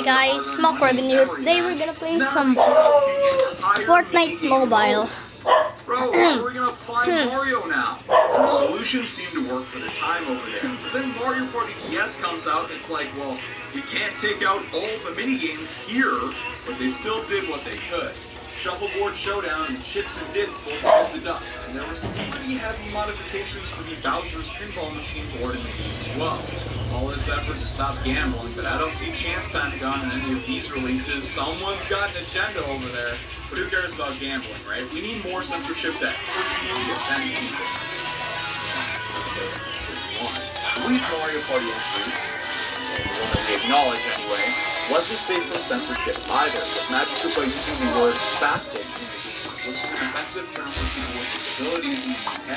guys, Smoke Revenue. Today we're gonna play some Fortnite Mobile. Bro, how are we gonna find Mario now? The solutions seem to work for the time over there. But then Mario Party DS comes out, and it's like, well, we can't take out all the minigames here, but they still did what they could. Shuffleboard Showdown and Chips and Bits both hit the duck, and there were some pretty heavy modifications to the Bowser's Pinball Machine board in the game as well. All this effort to stop gambling, but I don't see Chance Pentagon in any of these releases. Someone's got an agenda over there, but who cares about gambling, right? We need more censorship that personally offends people. Luigi's Mario Party entry, the one that we acknowledge anyway, wasn't safe from censorship either, with Magic Koopa using the word spastic in the game, which is an offensive term for people with disabilities in the UK.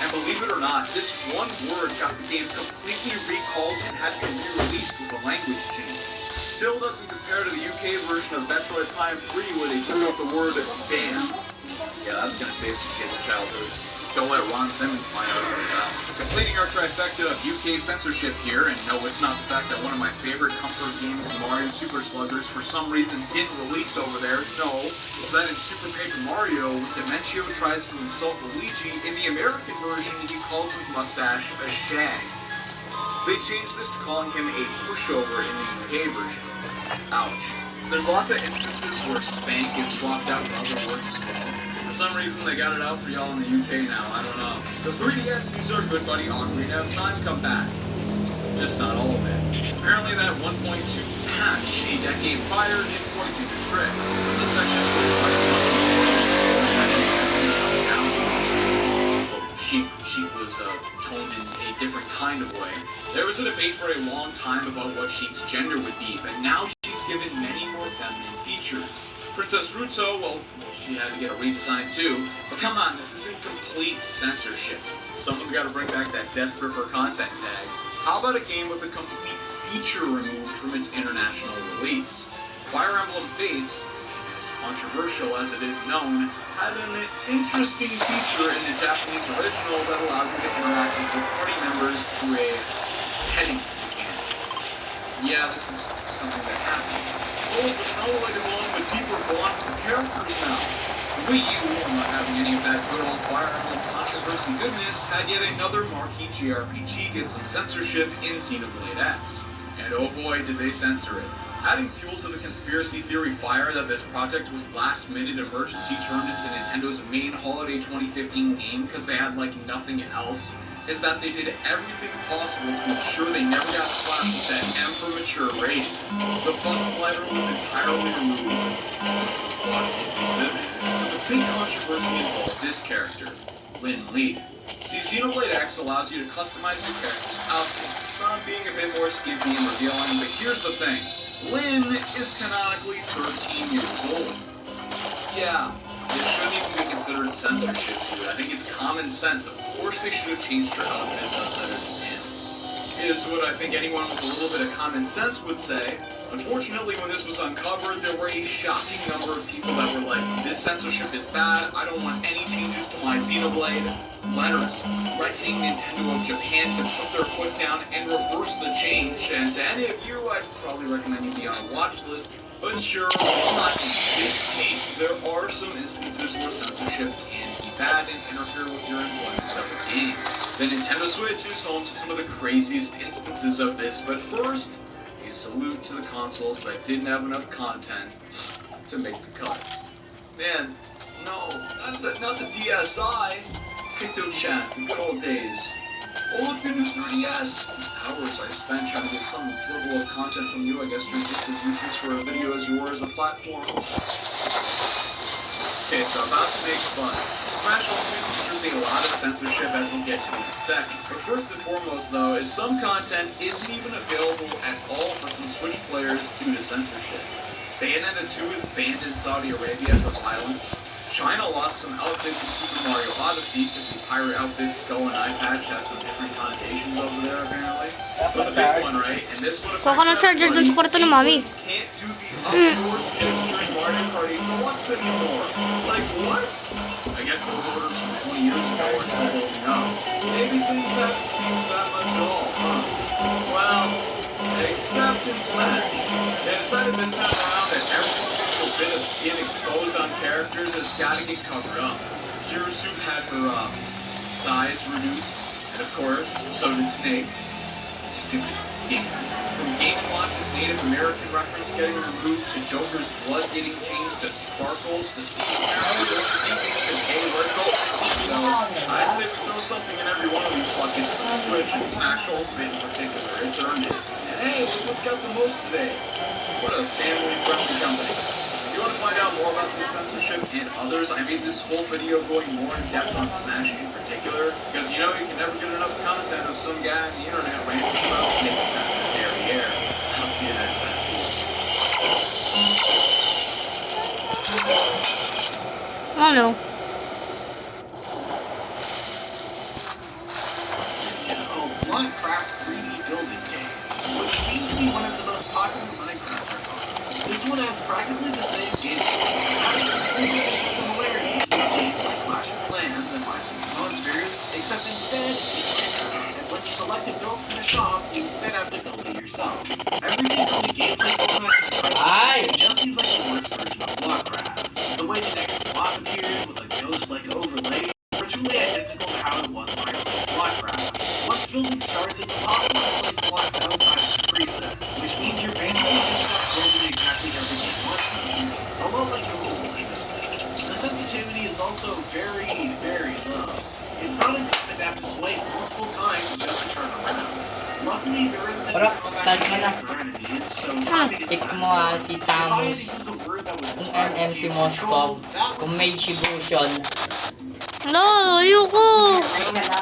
And believe it or not, this one word got the game completely recalled and had to be re-released with a language change. Still doesn't compare to the UK version of Metroid Prime 3 where they took out the word damn. Yeah, that's gonna save some kids' childhood. Don't let Ron Simmons find out about that. Completing our trifecta of UK censorship here, and no, it's not the fact that one of my favorite comfort games, Mario Super Sluggers, for some reason didn't release over there. No, it's that in Super Paper Mario, when Dimentio tries to insult Luigi, in the American version, he calls his mustache a shag. They changed this to calling him a pushover in the UK version. Ouch. There's lots of instances where spank is swapped out for other words as well. For some reason, they got it out for y'all in the UK now, I don't know. The 3DS, these are good buddy Ocarina of Time come back. Just not all of it. Apparently that 1.2 patch, a decade prior, didn't quite do the trick. Some of the sections Sheik was toned in a different kind of way. There was a debate for a long time about what Sheik's gender would be, but now she's given many more feminine features. Princess Ruto, well, she had to get a redesign too, but come on, this isn't complete censorship. Someone's got to bring back that desperate for content tag. How about a game with a complete feature removed from its international release? Fire Emblem Fates, as controversial as it is known, had an interesting feature in the Japanese original that allowed you to interact with your party members through a petting mechanic. Yeah, this is something that happened. Oh, but how will I develop a deeper bond with the characters now? The Wii U, not having any of that good old Fire Emblem controversy goodness, had yet another marquee JRPG get some censorship in Xenoblade X. And oh boy, did they censor it. Adding fuel to the conspiracy theory fire that this project was last-minute emergency turned into Nintendo's main holiday 2015 game because they had like nothing else, is that they did everything possible to ensure they never got slapped with that M for mature rating. The fun slider was entirely removed. The big controversy involved this character, Lin Li. See, Xenoblade X allows you to customize your character's outfits, some being a bit more skimpy and revealing, but here's the thing. Lin is canonically 13 years old. Yeah, this shouldn't even be considered censorship, dude. I think it's common sense. Of course they should have changed her outfits outside of Japan. Is what I think anyone with a little bit of common sense would say. Unfortunately, when this was uncovered, there were a shocking number of people that were like, this censorship is bad, I don't want any changes to my Xenoblade. Letters threatening Nintendo of Japan to put their foot down and reverse the change. And to any of you, I'd probably recommend you be on a watch list. But sure, while not in this case, there are some instances where censorship can be bad and interfere with your enjoyment of a game. The Nintendo Switch is home to some of the craziest instances of this, but first, a salute to the consoles that didn't have enough content to make the cut. Man, no, not the DSi. Picto-chan, the good old days. Oh, look, the new 3DS! Hours I spent trying to get some level of content from you. I guess you're just as useless for a video as you were as a platform. Okay, so about to make fun. Smash Ultimate features a lot of censorship, as we'll get to in a second. But first and foremost, though, is some content isn't even available at all for some Switch players due to censorship. Bayonetta 2 is banned in Saudi Arabia for violence. China lost some outfits in Super Mario Odyssey because the pirate outfit skull and eye patch has some different connotations over there, apparently. But the big one, right? And this would affect everybody. Can't do the outdoors tip during Mario Party for once anymore. Like, what? I guess those orders from 20 years ago are still holding up. Maybe things haven't changed that much at all, huh? Well, Except in Smash. They decided this time around that every single bit of skin exposed on characters has got to get covered up. Zero Suit had her size reduced, and of course, so did Snake. Stupid dick. From Game & Watch's Native American reference getting removed to Joker's blood getting changed to sparkles to speaking characters thinking because hey, let's go. So I'd say we throw something in every one of these buckets for the Switch and Smash Ultimate in particular. It's earned it. And hey, look what's got the most today. What a family-friendly company. If you want to find out more about this censorship and others, I made this whole video going more in depth on Smash in particular, because you know you can never get enough content of some guy on the internet ranting about making sense in the air. I'll see you next time. Oh no. Minecraft 3D building game, which seems to be one of the most popular Minecraft records. This one has practically the same gameplay, having similarities with games like Clash of Clans and My City Monsters, except instead it's Minecraft, and when you select a build from the shop, you instead have to build it yourself. Everything from the gameplay format to the price, it just seems like a worse version of Blockcraft. The way the next block appears with a ghost-like overlay, virtually identical to how it was in Blockcraft. Once building starts, it's impossible to place blocks outside of the preset, which means you're basically just stuck building exactly everything you want to, a lot like your old Windows. The sensitivity is also very, very low. It's not enough to adapt to sway multiple times just to turn around. Luckily, there isn't any combat mechanics or enemies, so timing is Check mo si If I had Thanos, to use a word that would yung describe this MMC game's Moskov, controls, that would kung may Shibution. No, ayoko.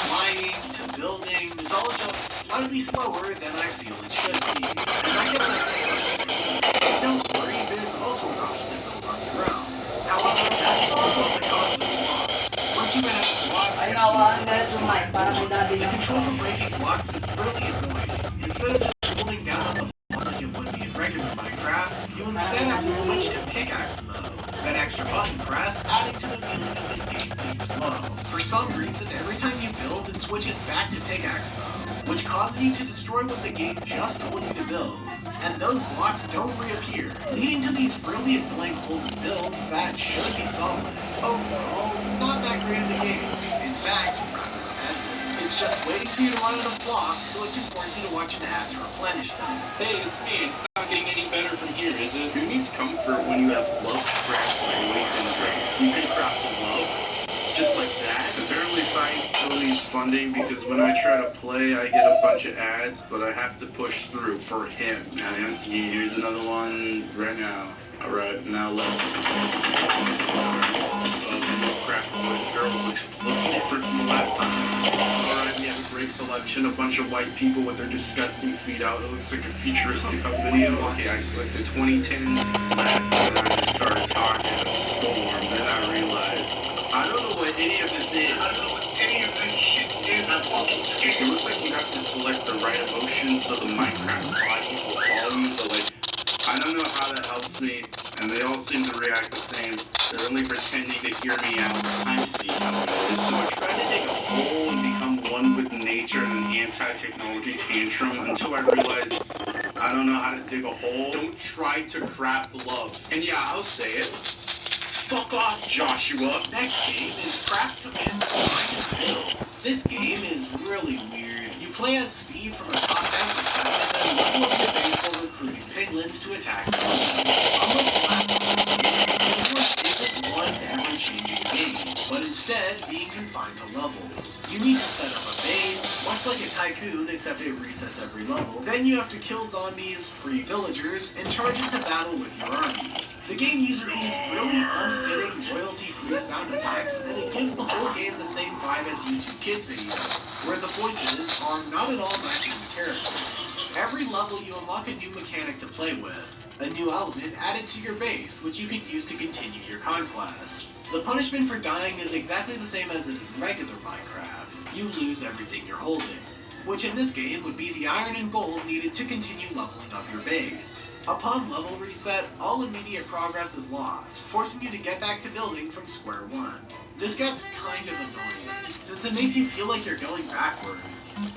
flying to building is all just slightly slower than I feel it should be. And I get that. Don't worry, there's also an option to build on your own. However, that's also the cost of the block. Once you add blocks, Ay, nawa, meron sumay. Parang may dati the lang control for breaking blocks is really annoying. Instead of just holding down on the block like it would be in regular Minecraft, you instead have to switch to pickaxe mode. That extra button press, adding to the feeling of this game being slow. For some reason, every time you build, it switches back to pickaxe mode, which causes you to destroy what the game just told you to build. And those blocks don't reappear, leading to these really annoying holes in builds that should be solid. Overall, not that great of a game. In fact, rather repetitive. It's just waiting for you to run out of blocks, so it can force you to watch an ad to replenish them. Hey, it's me. It's not getting any better from here, is it? Who needs comfort when you have love craft lightweight and great? You can craft some love just like that. Apparently, science still needs funding because when I try to play, I get a bunch of ads, but I have to push through for him. And here's another one right now. All right, now let's. Craft girls looks different from the last time. Alright, we have a great selection, a bunch of white people with their disgusting feet out. It looks like a futuristic video. Okay, I selected 2010 left, and I just started talking a storm. Then I realized, I don't know what any of this is. I don't know what any of this shit is. I'm fucking scared. It looks like you have to select the right emotions so the Minecraft bodies will follow you, but like, I don't know how that helps me, and they all seem to react the same. They're only pretending to hear me out. I see how it is. So I tried to dig a hole and become one with nature in an anti-technology tantrum until I realized I don't know how to dig a hole. Don't try to craft love. And yeah, I'll say it. Fuck off, Joshua. Next game is Craft Command Design and Build. This game is really weird. You play as Steve from a top-down perspective and level up your base while recruiting piglins to attack zombies. Unlike the last one, this one isn't one ever-changing game, but instead being confined to levels. You need to set up a base, much like a tycoon except it resets every level. Then you have to kill zombies, free villagers, and charge into battle with your army. The game uses these really unfitting royalty-free sound effects, and it gives the whole game the same vibe as YouTube Kids videos, where the voices are not at all matching the characters. Every level you unlock a new mechanic to play with, a new element added to your base, which you can use to continue your conquest. The punishment for dying is exactly the same as it is in regular Minecraft. You lose everything you're holding, which in this game would be the iron and gold needed to continue leveling up your base. Upon level reset, all immediate progress is lost, forcing you to get back to building from square one. This gets kind of annoying, since it makes you feel like you're going backwards.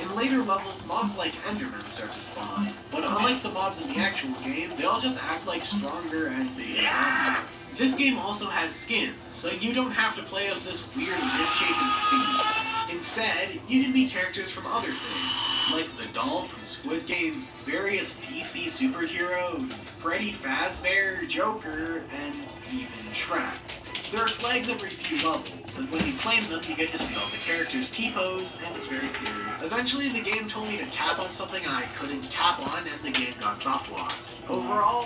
In later levels, mobs like Endermen start to spawn, but unlike the mobs in the actual game, they all just act like stronger and bigger zombies. This game also has skins, so you don't have to play as this weird misshapen Speed. Instead, you can be characters from other things, like the doll from Squid Game, various DC superheroes, Freddy Fazbear, Joker, and even Shrek. There are flags every few levels, and when you claim them, you get to see all the characters' T-pose, and it's very scary. Eventually, the game told me to tap on something I couldn't tap on as the game got soft-locked. Overall,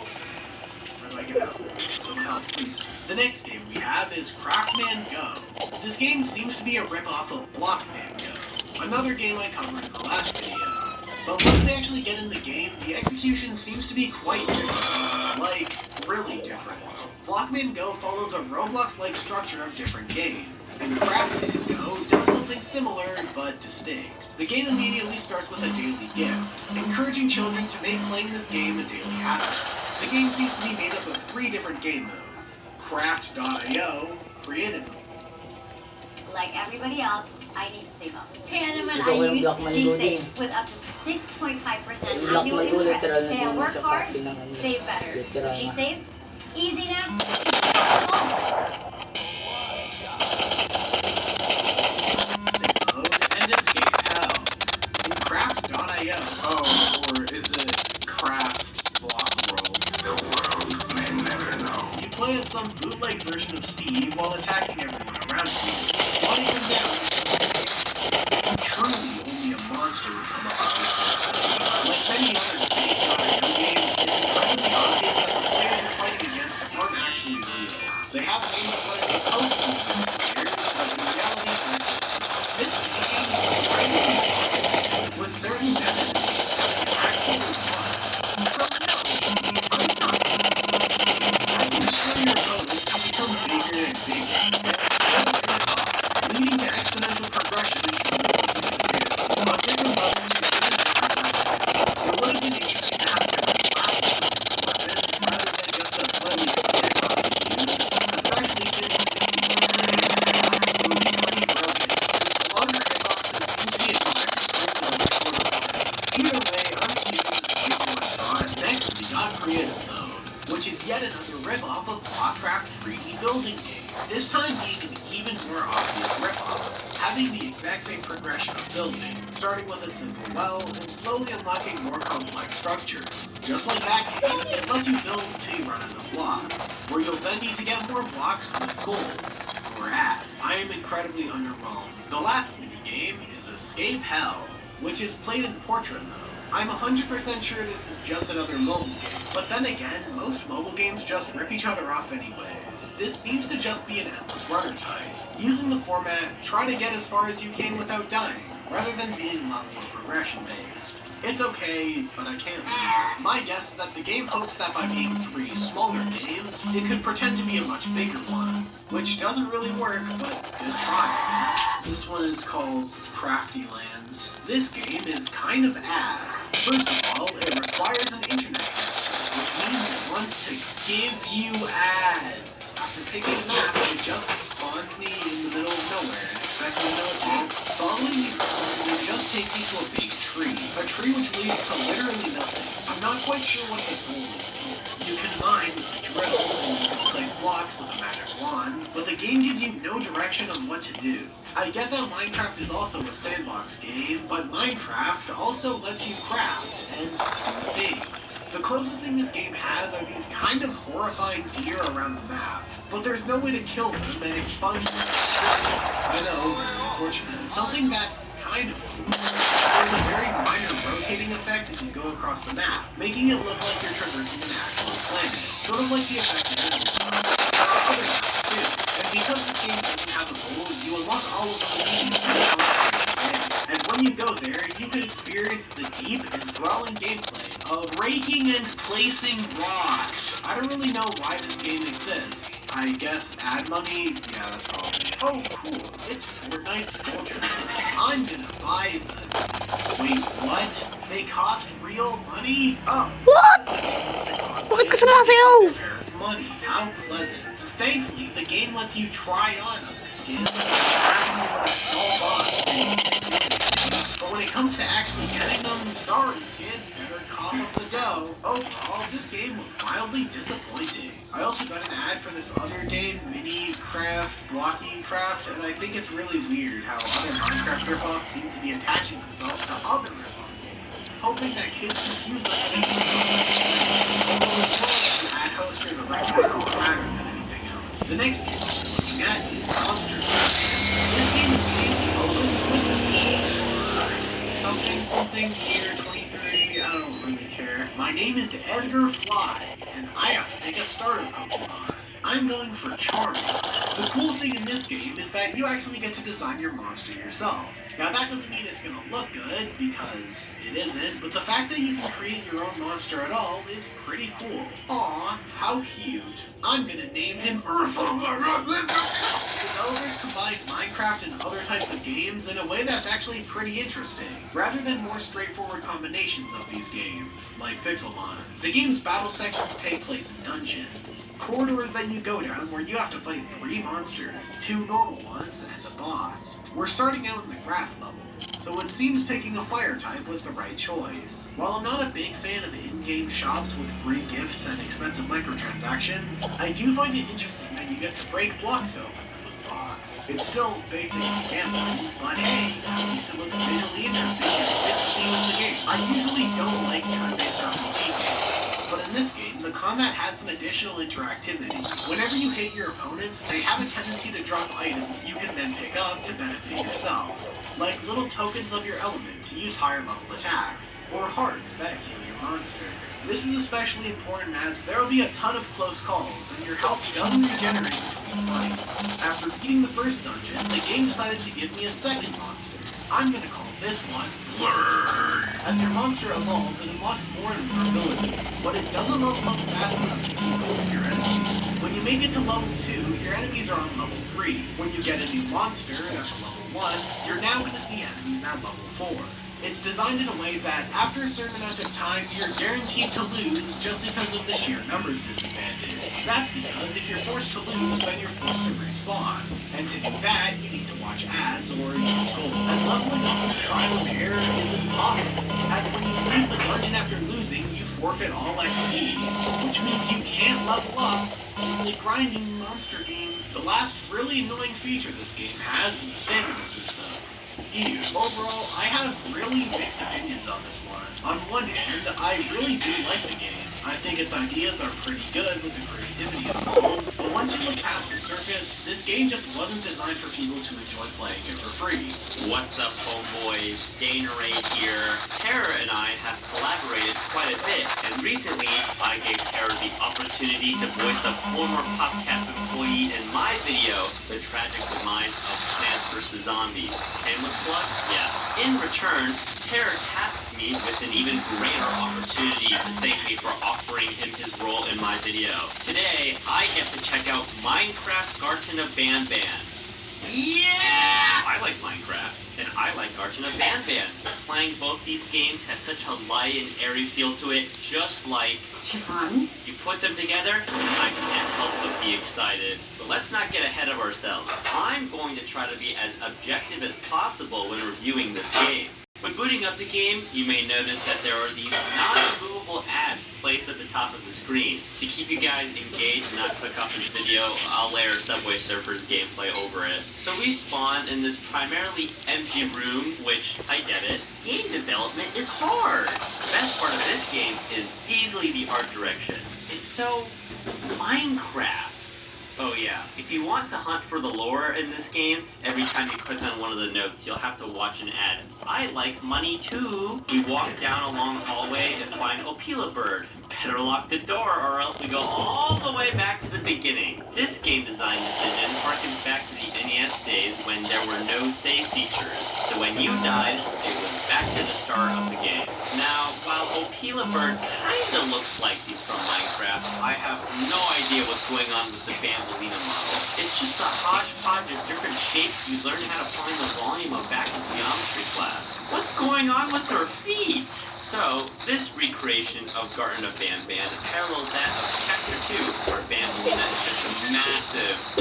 where do I get out? Someone help, please. The next game we have is Craftman Go. This game seems to be a rip-off of Blockman Go, another game I covered in the last video. But once we actually get in the game, the execution seems to be quite different. Like, really different. Blockman Go follows a Roblox-like structure of different games, and Craftman Go does something similar, but distinct. The game immediately starts with a daily gift, encouraging children to make playing this game a daily habit. The game seems to be made up of 3 different game modes. Craft.io, Creative. Like everybody else, I need to save up. Kaya naman Gusto ko I yung use block man G-Save loading. with up to 6.5% Yung block annual man loading, interest. literal na Kaya doon work sa hard, copy ng ano, save better. literal na. G-Save, easy na. Mode and escape hell. In Craft.io, or is it Craft Block World? The world may never know. You play as some bootleg version of Steve while attacking everyone around you. Wanting them down, truly only a monster would come up with this. Like many other escape.io games, it's incredibly obvious that the players you're fighting against aren't actually real. They have names of what it's supposed to be, but in reality, this game is crazy. With certain enemies having actual fun. So no, I'm not. As you destroy your opponents, you become bigger and bigger, leading to exponential progression in terms of on different levels you shouldn't have progressed. It would have been interesting to have different classes of weapons rather than just a slightly stick on the use, especially since pretty broken, since the longer hitboxes seem to be a direct influence on the shorter ones. Either way, I'm keeping this fight one shot. Next, we got Creative Mode, which is yet another rip-off of Blockcraft 3D building game. This time being an even more obvious rip-off, having the exact same progression of building, starting with a simple well, and slowly unlocking more complex structures. Just like that game, it lets you build until you run out of blocks, where you'll then need to get more blocks with gold. I am incredibly underwhelmed. The last minigame is Escape Hell, which is played in portrait mode. I'm 100% sure this is just another mobile game, but then again, most mobile games just rip each other off anyways. This seems to just be an endless runner type. Using the format, try to get as far as you can without dying, rather than being level or progression based. It's okay, but I can't leave. My guess is that the game hopes that by being 3 smaller games, it could pretend to be a much bigger one, which doesn't really work, but good try. This one is called Crafty Lands. This game is kind of ass. First of all, it requires an internet connection, which means it wants to give you ads. After picking a map, it just spawns me in the middle of nowhere and expects me to know it's it. Following these roads will just take you to a big tree. A tree which leads to literally nothing. I'm not quite sure what the goal is here. You can mine with a drill and you can place blocks with a magic wand, but the game gives you no direction on what to do. I get that Minecraft is also a sandbox game, but Minecraft also lets you craft and do things. The closest thing this game has are these kind of horrifying deer around the map, but there's no way to kill them and expunge them. I know, very unfortunate. Something that's kind of cool. There's a very minor rotating effect as you go across the map, making it look like you're traversing an actual planet. Sort of like the effect of Animal Crossing. There are other maps too, and because this game doesn't have a goal, you unlock all of them immediately. And when you go there, you can experience the deep, enthralling gameplay of raking and placing rocks. I don't really know why this game exists. I guess ad money? Yeah, that's probably. Oh, cool. It's Fortnite Skull Trailer. I'm gonna buy this. Wait, what? They cost real money? Oh. What? Bakit ka sumasayaw? Parents' money. How pleasant. Thankfully, the game lets you try on other skins, rather than with a small box. But when it comes to actually getting them, sorry kid, you better cough up the dough. Overall, this game was mildly disappointing. I also got an ad for this other game, Minecraft, Blocky Craft, and I think it's really weird how other Minecraft ripoffs seem to be attaching themselves to other ripoff games, hoping that kids confuse them with the ad host or the recognizable pattern than anything else. The next game we're looking at is Monster Truck. This game is named something year 23, I don't really care. My name is Edgar Fly, and I have to pick a starter Pokemon. I'm going for Charmander. The cool thing in this game is that you actually get to design your monster yourself. Now that doesn't mean it's going to look good, because it isn't, but the fact that you can create your own monster at all is pretty cool. Aw, how cute. I'm going to name him Developers combine Minecraft and other types of games in a way that's actually pretty interesting, rather than more straightforward combinations of these games, like Pixelmon. The game's battle sections take place in dungeons, corridors that you go down where you have to fight 3 monsters, 2 normal ones, and the boss. We're starting out in the grass level, so it seems picking a fire type was the right choice. While I'm not a big fan of in-game shops with free gifts and expensive microtransactions, I do find it interesting that you get to break blocks to open the loot box. It's still basically gambling, but hey, at least it looks visually interesting and fits the theme of the game. I usually don't like turn-based RPG games, but in this game, the combat has some additional interactivity. Whenever you hit your opponents, they have a tendency to drop items you can then pick up to benefit yourself, like little tokens of your element to use higher level attacks, or hearts that heal your monster. This is especially important as there will be a ton of close calls, and your health doesn't regenerate between fights. After beating the first dungeon, the game decided to give me a second monster. I'm gonna call this one Learn. As your monster evolves, it unlocks more and more abilities, but it doesn't level up fast enough to keep up with your enemies. When you make it to level 2, your enemies are on level 3. When you get a new monster at level 1, you're now going to see enemies at level 4. It's designed in a way that, after a certain amount of time, you're guaranteed to lose just because of the sheer numbers disadvantage. That's because if you're forced to lose, then you're forced to respawn. And to do that, you need to watch ads or use gold. And leveling up with trial and error isn't possible, as when you leave the dungeon after losing, you forfeit all XP, which means you can't level up. In the grinding monster game, the last really annoying feature this game has is the stamina system. Overall, I have really mixed opinions on this one. On one hand, I really do like the game. I think its ideas are pretty good with the creativity involved, but once you look past the surface, this game just wasn't designed for people to enjoy playing it for free. What's up, homeboys? Danaray here. Terra and I have collaborated quite a bit, and recently I gave Terra the opportunity to voice a former PopCap employee in my video, The Tragic Demise of Plants vs. Zombies. Shameless plug? Yes. In return, Terra tasked me with an even greater opportunity to thank me for offering him his role in my video. Today, I get to check out Minecraft Garten of Banban. Yeah! I like Minecraft, and I like Garten of Banban. Playing both these games has such a light and airy feel to it, just like fun. You put them together, I can't help but be excited. But let's not get ahead of ourselves. I'm going to try to be as objective as possible when reviewing this game. When booting up the game, you may notice that there are these non-removable ads placed at the top of the screen. To keep you guys engaged and not click off this video, I'll layer Subway Surfers gameplay over it. So we spawn in this primarily empty room, which, I get it, game development is hard. The best part of this game is easily the art direction. It's so Minecraft. Oh yeah, if you want to hunt for the lore in this game, every time you click on one of the notes, you'll have to watch an ad. I like money too. We walk down a long hallway and find Opila Bird. Better lock the door or else we go all the way back to the beginning. This game design decision harkens back to the NES days when there were no save features. So when you died, it was back to the start of the game. Now, while Opila Bird kinda looks like he's from Minecraft, I have no idea what's going on with the Bambolina model. It's just a hodgepodge of different shapes you learn how to find the volume of back in geometry class. What's going on with her feet? So, this recreation of Garten of Banban parallels that of Chapter 2, where Banbalina is just a massive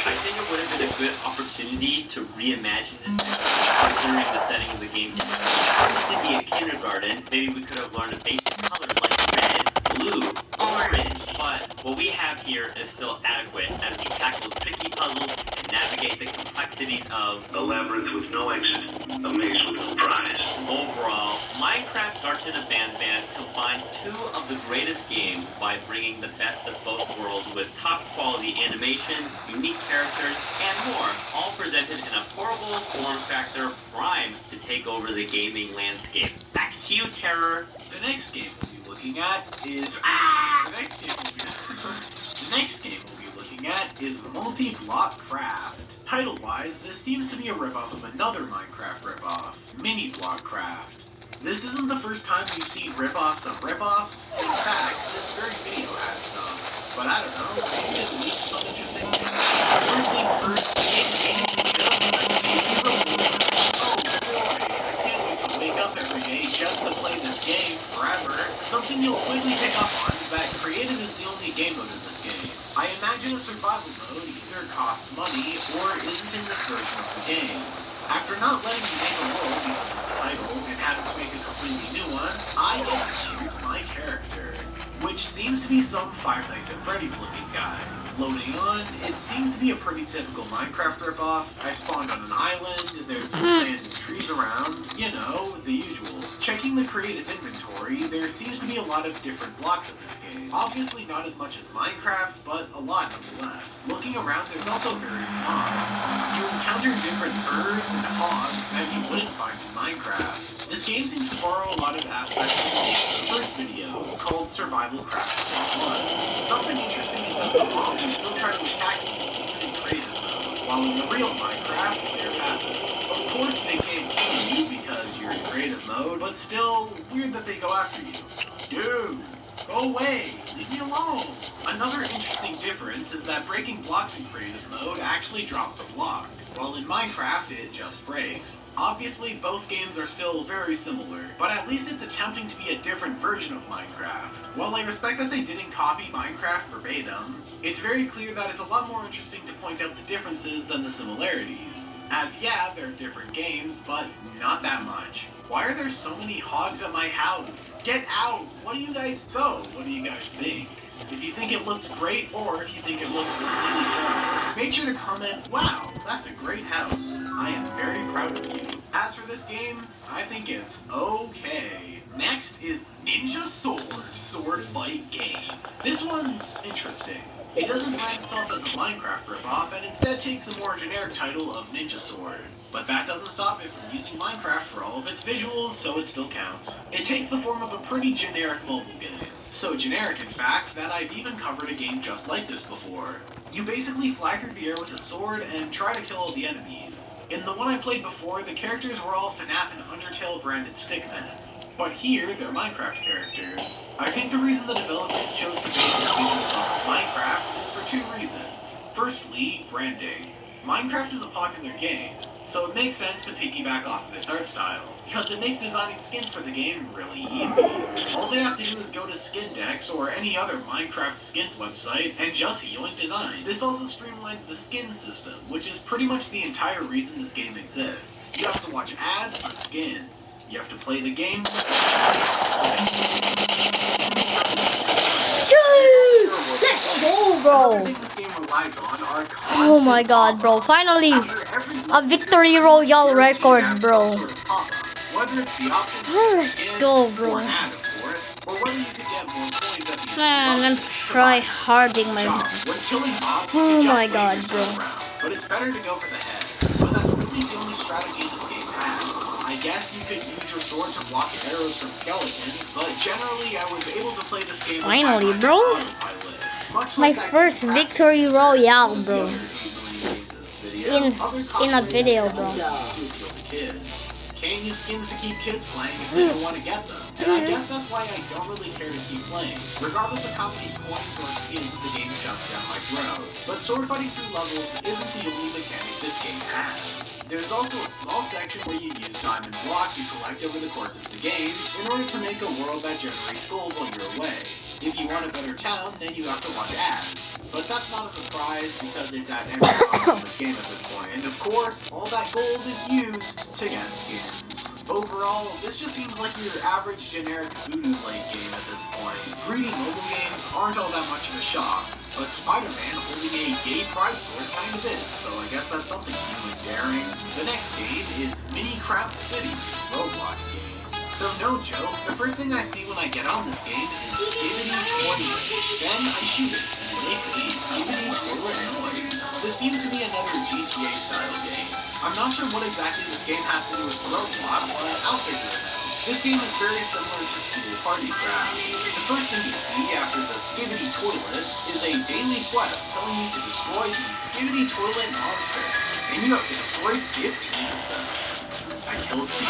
I think it would have been a good opportunity to reimagine this considering the setting of the game is supposed to be a kindergarten. Maybe we could have learned a basic color like red, blue, orange, but what we have here is still adequate as we tackle tricky puzzles and navigate the complexities of A labyrinth with no exit, a maze with no prize. Overall, Minecraft Garten of Banban combines two of the greatest games by bringing the best of both worlds with top quality animation, unique characters, and more, all presented in a portable form factor primed to take over the gaming landscape. Back to you, Terror. The next game we'll be looking at is Multi-Block Craft. Title-wise, this seems to be a ripoff of another Minecraft ripoff, Mini Block Craft. This isn't the first time we've seen ripoffs of ripoffs. In fact, this very video has some. But I don't know, maybe it leaks some interesting things. First things first, the game basically just I can't wait to wake up every day just to play this game forever. Something you'll quickly pick up on is that creative is the only game mode in this game. I imagine a survival mode either costs money or isn't in this version of the game. After not letting me make a world because of the title and having to make a completely new one, I get to choose my character, which seems to be some Five Nights at Freddy's looking guy. Loading on, it seems to be a pretty typical Minecraft ripoff. I spawned on an island, there's some sand and trees around, you know, the usual. Checking the creative inventory, there seems to be a lot of different blocks in this game. Obviously not as much as Minecraft, but a lot nonetheless. Looking around, there's also various mobs. You encounter different birds and hogs that you wouldn't find in Minecraft. This game seems to borrow a lot of aspects from the first video, called Survival Craft Part 1. Something interesting is that the mobs are still trying to attack you even in creative mode, while in the real Minecraft, they're passive. Of course, they can't kill you because you're in creative mode, but still, weird that they go after you. Dude! Go away! Leave me alone! Another interesting difference is that breaking blocks in creative mode actually drops a block, while in Minecraft it just breaks. Obviously, both games are still very similar, but at least it's attempting to be a different version of Minecraft. While I respect that they didn't copy Minecraft verbatim, it's very clear that it's a lot more interesting to point out the differences than the similarities. As yeah, they're different games, but not that much. Why are there so many hogs at my house? Get out! What do you guys What do you guys think? If you think it looks great, or if you think it looks completely wrong, make sure to comment, wow, that's a great house. I am very proud of you. As for this game, I think it's okay. Next is Ninja Sword Fight Game. This one's interesting. It doesn't brand itself as a Minecraft ripoff, and instead takes the more generic title of Ninja Sword. But that doesn't stop it from using Minecraft for all of its visuals, so it still counts. It takes the form of a pretty generic mobile game. So generic, in fact, that I've even covered a game just like this before. You basically fly through the air with a sword and try to kill all the enemies. In the one I played before, the characters were all FNAF and Undertale branded stickmen. But here, they're Minecraft characters. I think the reason the developers chose to base their visuals off of Minecraft is for two reasons. Firstly, branding. Minecraft is a popular game, so it makes sense to piggyback off of its art style, because it makes designing skins for the game really easy. All they have to do is go to Skindex or any other Minecraft skins website and just yoink design. This also streamlines the skin system, which is pretty much the entire reason this game exists. You have to watch ads for skins. You have to play the game. Let's go, bro. Oh my god, bro. Finally, a victory royale record, bro. Let's go, bro. Man, I'm try-harding my... Oh my god, bro. But it's better to go for the head. But that's really the only strategy this game has. I guess you could use your sword to block arrows from skeletons, but generally I was able to play this game with Finally, bro. My first victory royale, bro. In a video, bro. Can't use skins to keep kids playing if they don't want to get them. And I guess that's why I don't really care to keep playing. Regardless of how many coins or skins the game shoves down my throat. But sword fighting through levels isn't the only mechanic this game has. There's also a small section where you use diamond blocks you collect over the course of the game in order to make a world that generates gold while you're away. If you want a better town, then you have to watch ads. But that's not a surprise because it's at every time of this game at this point. And of course, all that gold is used to get skins. Overall, this just seems like your average generic voodoo late game at this point. Greedy mobile games aren't all that much of a shock, but Spider-Man holding a gay pride sword kind of is, so I guess that's something new and daring. The next game is Minecraft City, Roblox game. So no joke, the first thing I see when I get on this game is Skibidi Toilet. Then I shoot it, and it makes the Skibidi Toilet noise. This seems to be another GTA style game. I'm not sure what exactly this game has to do with Roblox, but I'll figure it out. This game is very similar to School Party Craft. The first thing you see after the Skibidi Toilet is a daily quest telling you to destroy the Skibidi Toilet monster, and you have to destroy 15 of them. I killed Steve.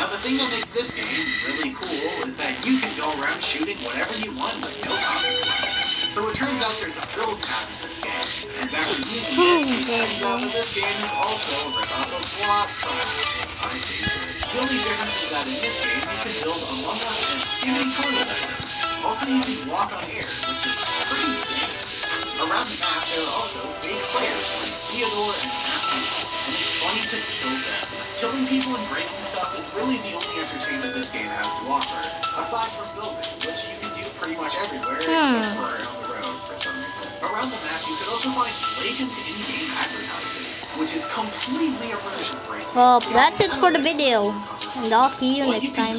Now the thing that makes this game really cool is that you can go around shooting whatever you want with no consequences. So it turns out there's a build tab in this game, and after using it, the second half of this game is also a rip-off of Block Craft. I favorite. The only difference is that in this game you can build Among Us and Skibidi Toilet items. Also you can walk on air, which is pretty big. Around the map there are also fake players like Theodore and Matthew, and it's funny to kill them. Killing people and breaking stuff is really the only entertainment this game has to offer, aside from building, which you can do pretty much everywhere except for on the road for some reason. Around the map you can also find blatant in-game advertising, which is completely immersion breaking. Well, that's it for the video, and I'll see you next time.